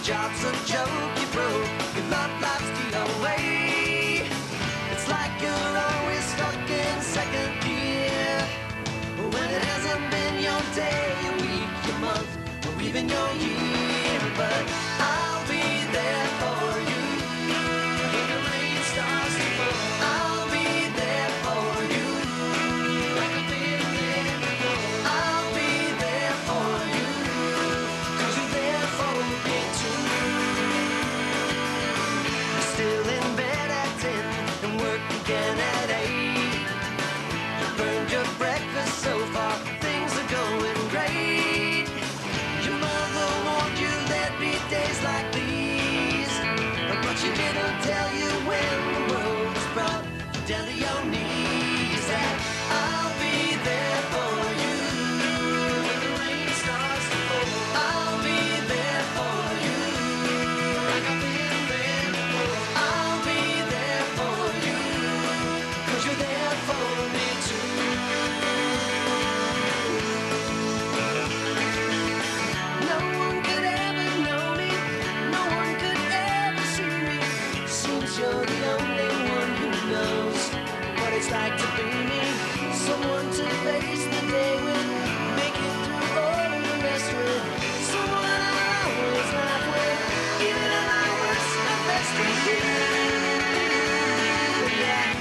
job's a joke, you broke. Your love life's the away. It's like you're always stuck in second gear. When it hasn't been your day, your week, your month, or even your year. But I'll be there for you when the rain starts to fall. I'll be there for you like I've been there before. I'll be there for you 'cause you're there for me too. You're still in bed at 10 and work again at 8. You burned your breakfast so far, things are going great. Your mother warned you there'd be days like these, but she didn't tell you when the world was brought down to your knees. That I'll be there for you when the rain starts to fall. I'll be there for you like I've been there before. I'll be there for you 'cause you're there for me too. No one could ever know me, no one could ever see me. Seems you're the only one who knows what it's like to be me. Someone to face the day with, make it through all the rest with. Someone I always laugh with, even at my worst, my best with you. Yeah.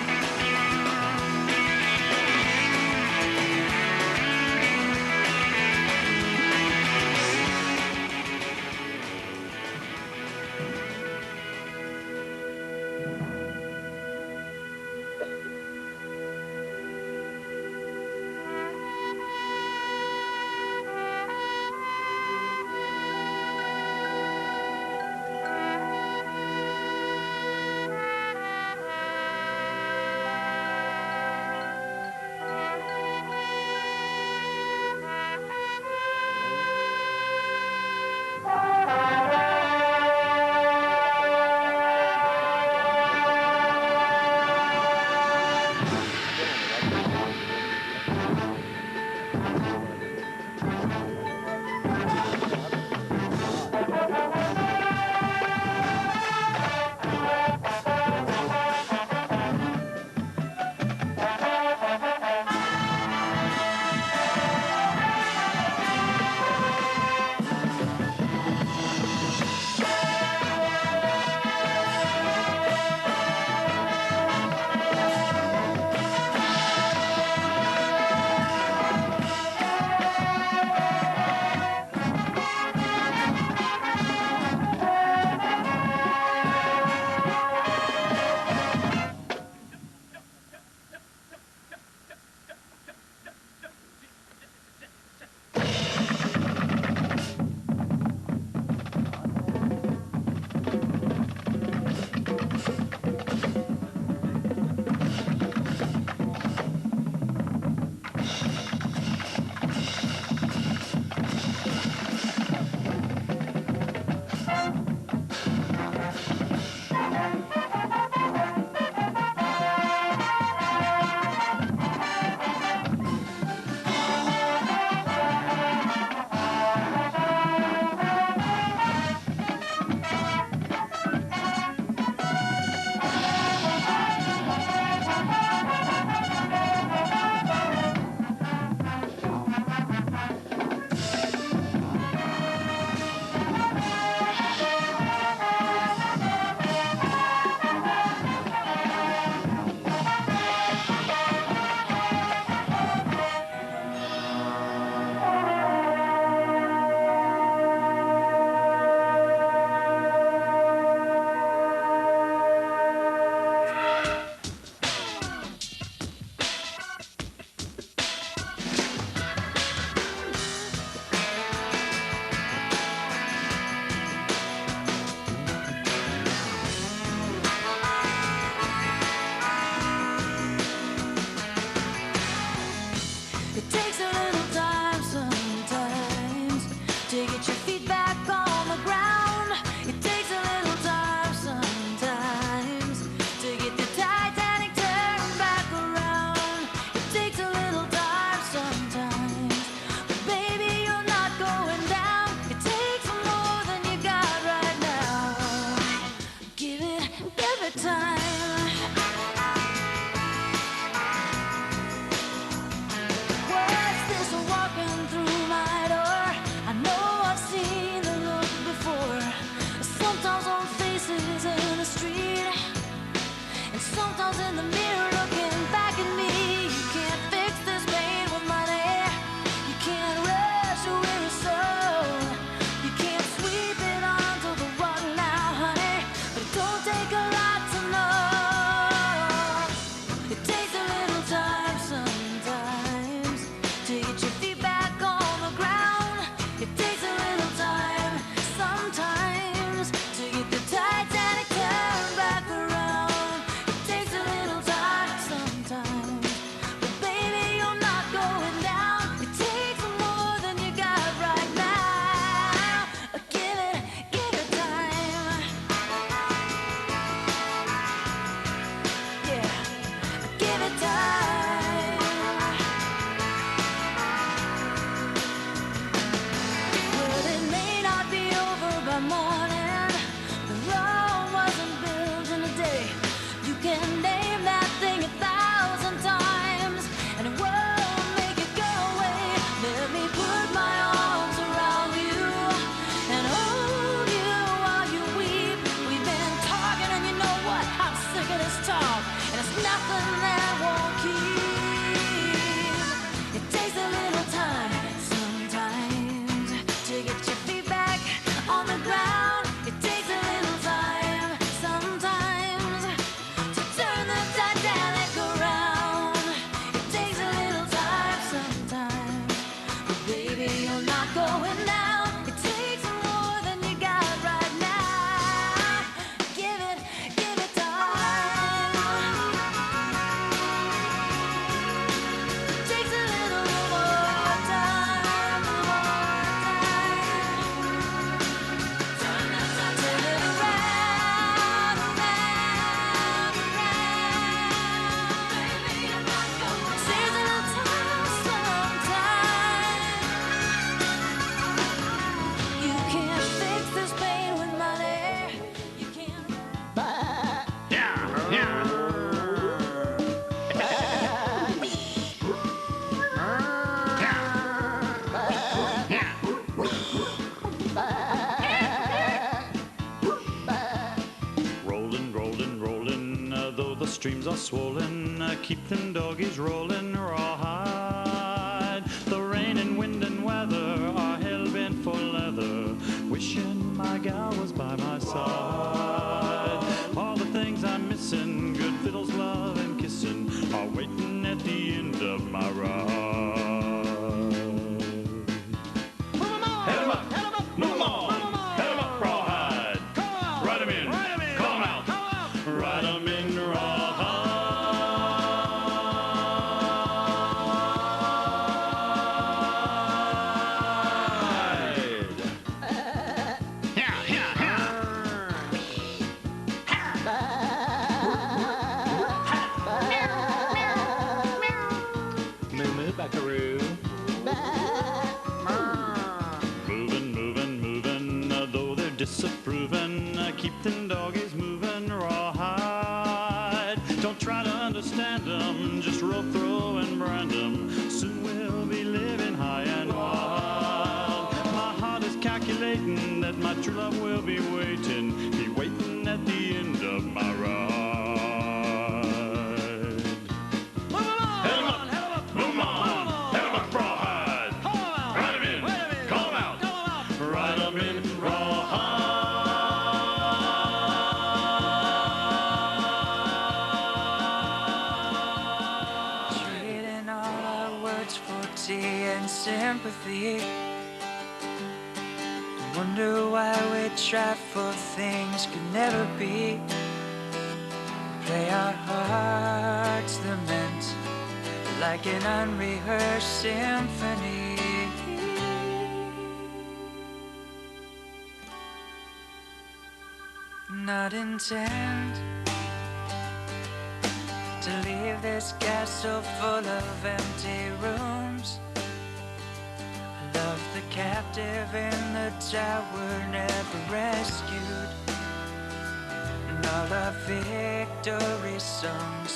Right streams are swollen, keep them doggies rolling rawhide. The rain and wind and weather are hell-bent for leather, wishing my gal was by my side. All the things I'm missing, good fiddles, love, and kissing, are waiting at the end of my ride. Head 'em up, move 'em on, head 'em up, rawhide. Ride 'em in, call 'em out, ride 'em in rawhide. Moo buckaroo. Moving, though they're disapproving, keep them doggies moving rawhide. Don't try to understand them, just rope, throw, and brand them. Soon we'll be living high and wild. My heart is calculating that my true love will be waiting at the end of my ride. Head 'em up, move 'em on, head 'em up, rawhide. Ride 'em in, call 'em out, ride 'em in rawhide. Trading all our words for tea and sympathy. Wonder why we try for things could never be. Play our hearts lament like an unrehearsed symphony. Not intend to leave this castle full of empty rooms. Love the captive in the tower, never rescued. And all our victory songs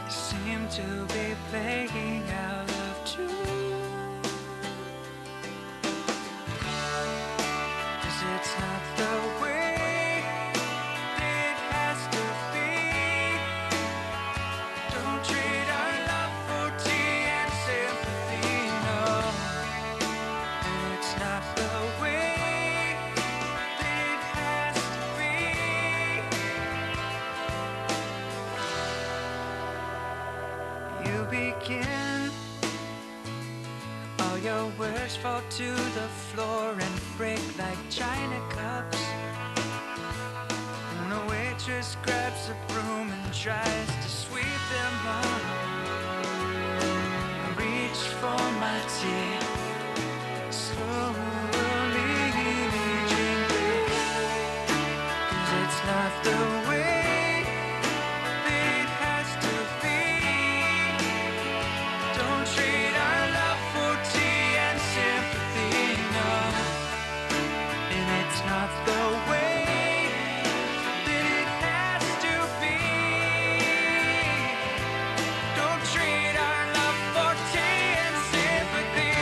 seem to be playing out of tune. 'Cause it's not the way it has to be. Don't trade our love for tea and sympathy, no. It's not the way that it has to be. You begin, all your words fall to the floor and break like china cups. And the waitress grabs a broom and tries to sweep them up. I reach for my tea, slowly drink it, 'cause it's not the way that it has to be. Don't trade our love for tea and sympathy, no. And it's not the way that it has to be. Don't trade our love for tea and sympathy.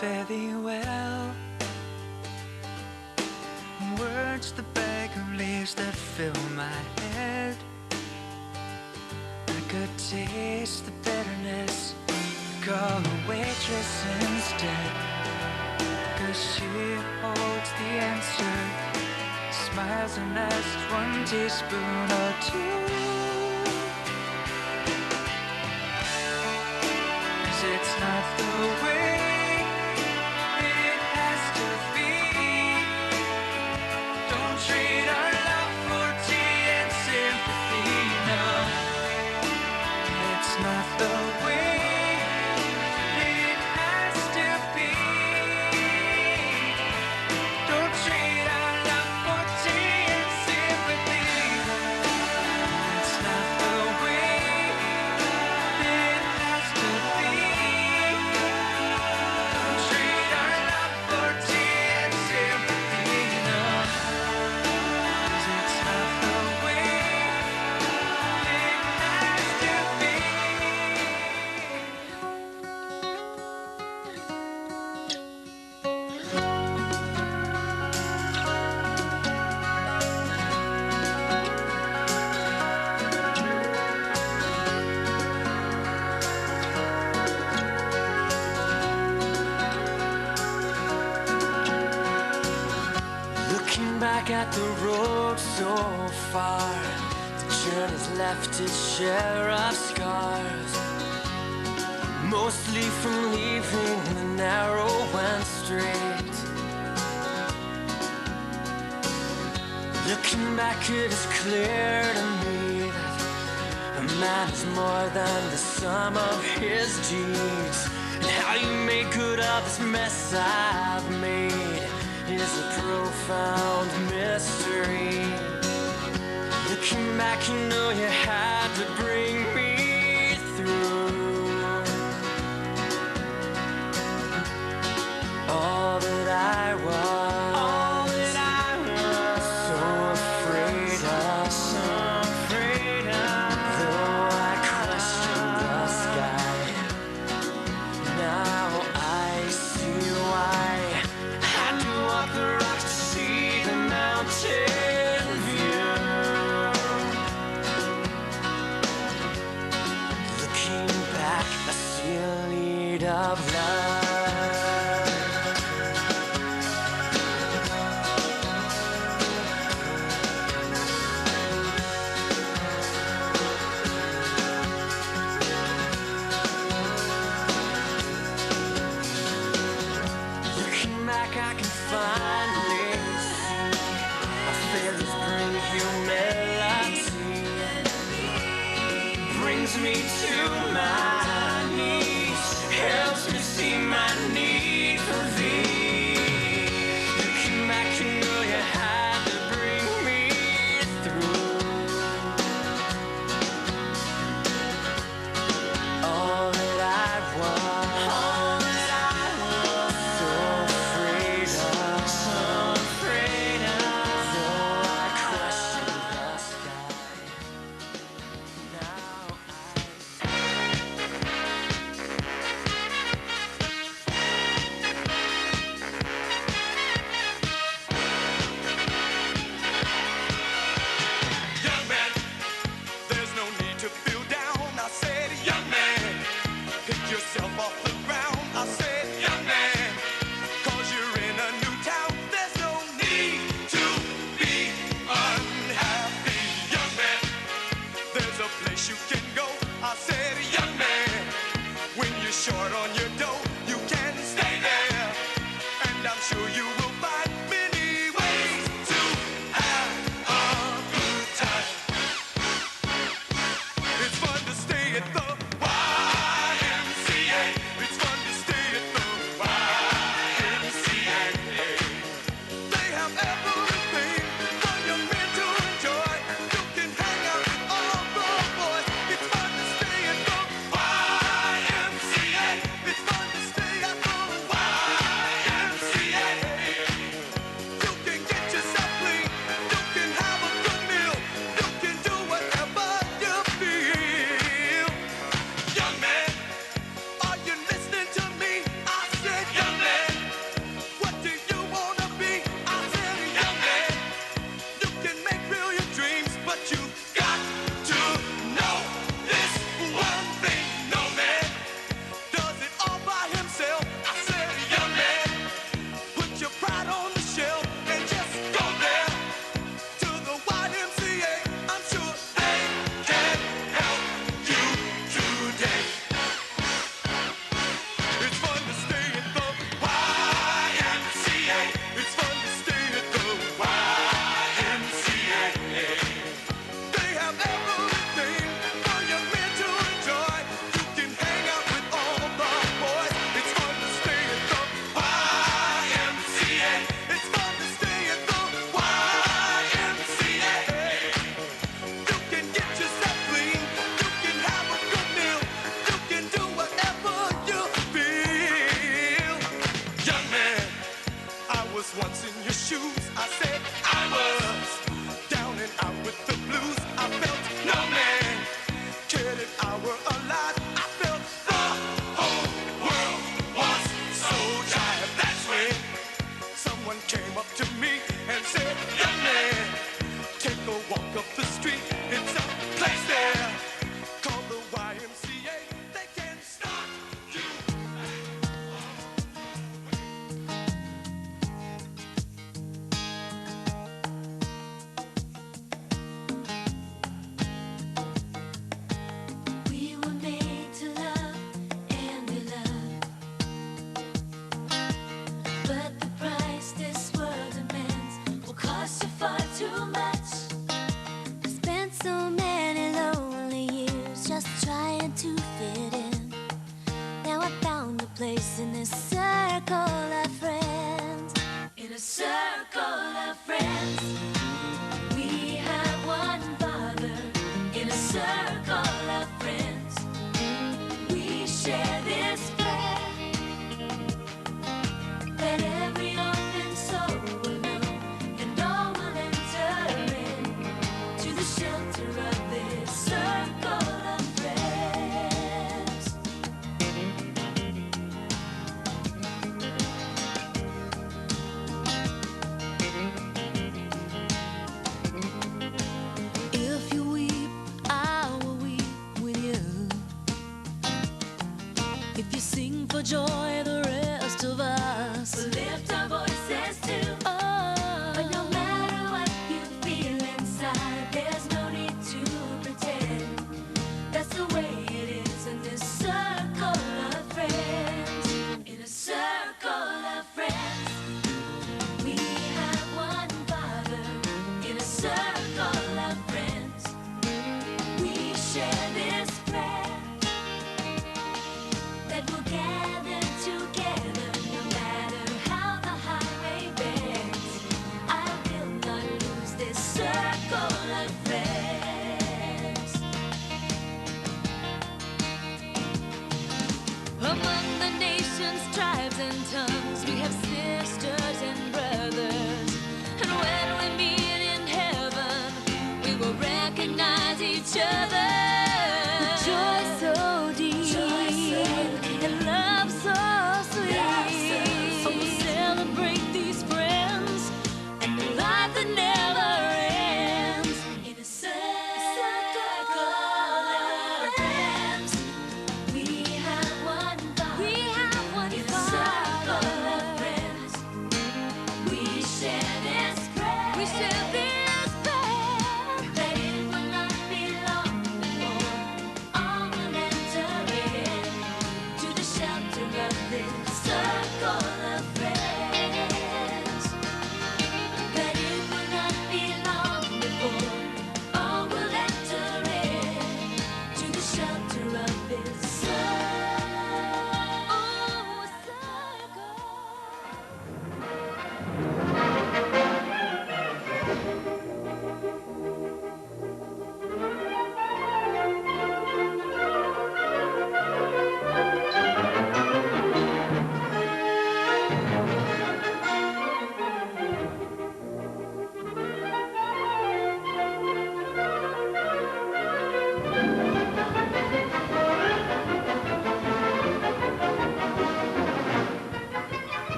Fare thee well. Words the bag of leaves that fill my head. I could taste the bitterness, call a waitress instead. 'Cause she holds the answer, smiles and asks one teaspoon or two. 'Cause it's not the way it has to be. Don't trade our love for tea and sympathy, no. It's not the way it has to be. Don't trade our love for tea and sympathy. It's not the way it has to be. Don't trade that the road so far, the journey's left its share of scars, mostly from leaving the narrow and straight. Looking back, it is clear to me that a man is more than the sum of his deeds, and how you make good of this mess I've made is a profound mystery. Looking back, you know you had to bring me through all that I was, so afraid of. Though I questioned the sky, now I see why. Had to walk the rocks to see the mountain view. Looking back, I see a lead of love. Looking back, I can finally see our failures bring humility, brings me to my knees, helps me see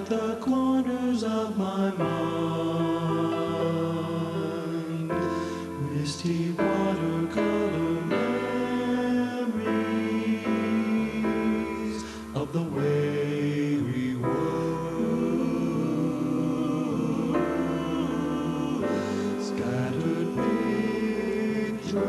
the corners of my mind. Misty watercolor memories of the way we were. Scattered pictures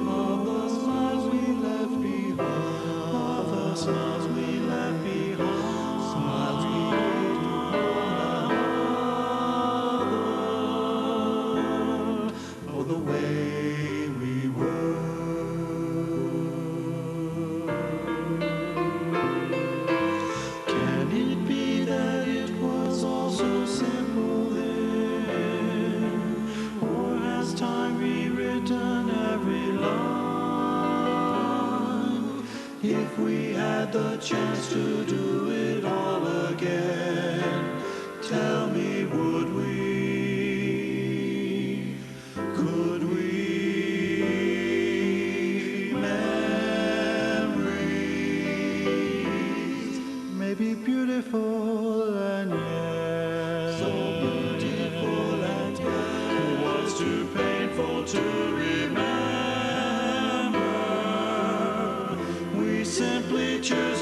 of the smiles we left behind, of the smiles we left behind, smiles we gave to one another, oh, the way we were. Can it be that it was all so simple then? Or has time rewritten every line? If we had the chance to do it all again, tell me, would we? Could we? Memories may be beautiful and yet so beautiful and yet was too painful to remember. We simply choose